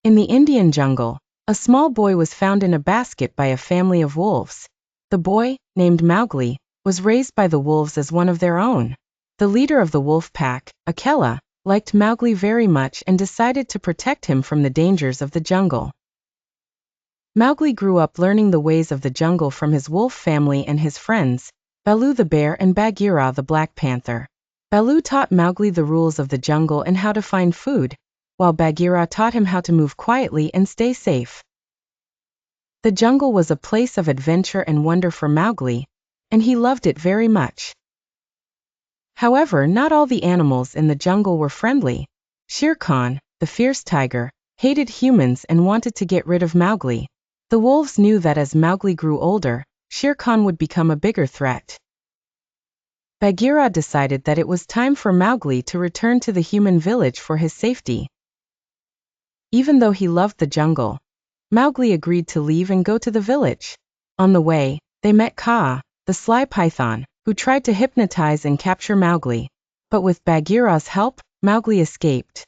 In the Indian jungle, a small boy was found in a basket by a family of wolves. The boy, named Mowgli, was raised by the wolves as one of their own. The leader of the wolf pack, Akela, liked Mowgli very much and decided to protect him from the dangers of the jungle. Mowgli grew up learning the ways of the jungle from his wolf family and his friends, Baloo the bear and Bagheera the black panther. Baloo taught Mowgli the rules of the jungle and how to find food, while Bagheera taught him how to move quietly and stay safe. The jungle was a place of adventure and wonder for Mowgli, and he loved it very much. However, not all the animals in the jungle were friendly. Shere Khan, the fierce tiger, hated humans and wanted to get rid of Mowgli. The wolves knew that as Mowgli grew older, Shere Khan would become a bigger threat. Bagheera decided that it was time for Mowgli to return to the human village for his safety. Even though he loved the jungle, Mowgli agreed to leave and go to the village. On the way, they met Kaa, the sly python, who tried to hypnotize and capture Mowgli. But with Bagheera's help, Mowgli escaped.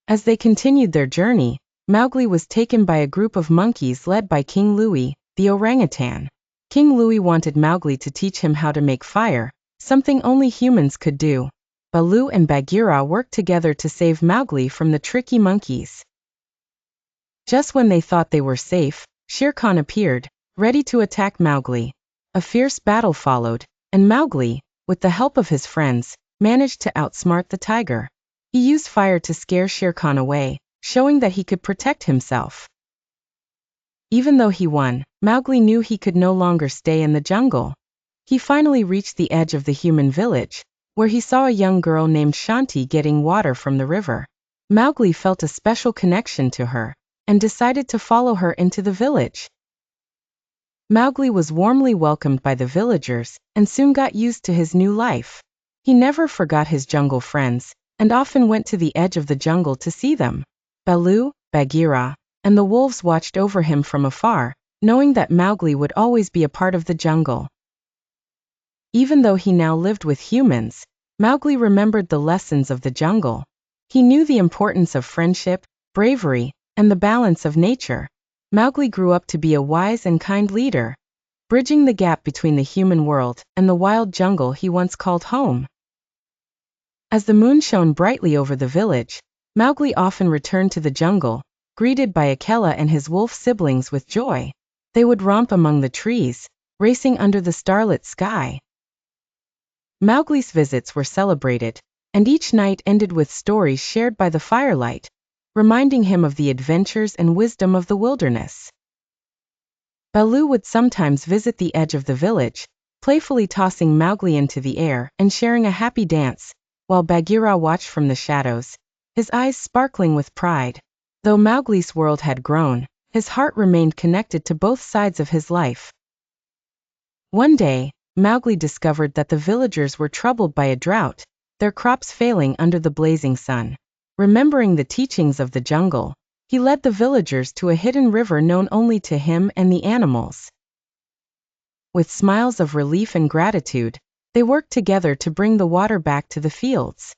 As they continued their journey, Mowgli was taken by a group of monkeys led by King Louie, the orangutan. King Louie wanted Mowgli to teach him how to make fire, something only humans could do. Baloo and Bagheera worked together to save Mowgli from the tricky monkeys. Just when they thought they were safe, Shere Khan appeared, ready to attack Mowgli. A fierce battle followed, and Mowgli, with the help of his friends, managed to outsmart the tiger. He used fire to scare Shere Khan away, showing that he could protect himself. Even though he won, Mowgli knew he could no longer stay in the jungle. He finally reached the edge of the human village, where he saw a young girl named Shanti getting water from the river. Mowgli felt a special connection to her, and decided to follow her into the village. Mowgli was warmly welcomed by the villagers, and soon got used to his new life. He never forgot his jungle friends, and often went to the edge of the jungle to see them. Baloo, Bagheera, and the wolves watched over him from afar, knowing that Mowgli would always be a part of the jungle. Even though he now lived with humans, Mowgli remembered the lessons of the jungle. He knew the importance of friendship, bravery, and the balance of nature. Mowgli grew up to be a wise and kind leader, bridging the gap between the human world and the wild jungle he once called home. As the moon shone brightly over the village, Mowgli often returned to the jungle, greeted by Akela and his wolf siblings with joy. They would romp among the trees, racing under the starlit sky. Mowgli's visits were celebrated, and each night ended with stories shared by the firelight, reminding him of the adventures and wisdom of the wilderness. Baloo would sometimes visit the edge of the village, playfully tossing Mowgli into the air and sharing a happy dance, while Bagheera watched from the shadows, his eyes sparkling with pride. Though Mowgli's world had grown, his heart remained connected to both sides of his life. One day, Mowgli discovered that the villagers were troubled by a drought, their crops failing under the blazing sun. Remembering the teachings of the jungle, he led the villagers to a hidden river known only to him and the animals. With smiles of relief and gratitude, they worked together to bring the water back to the fields.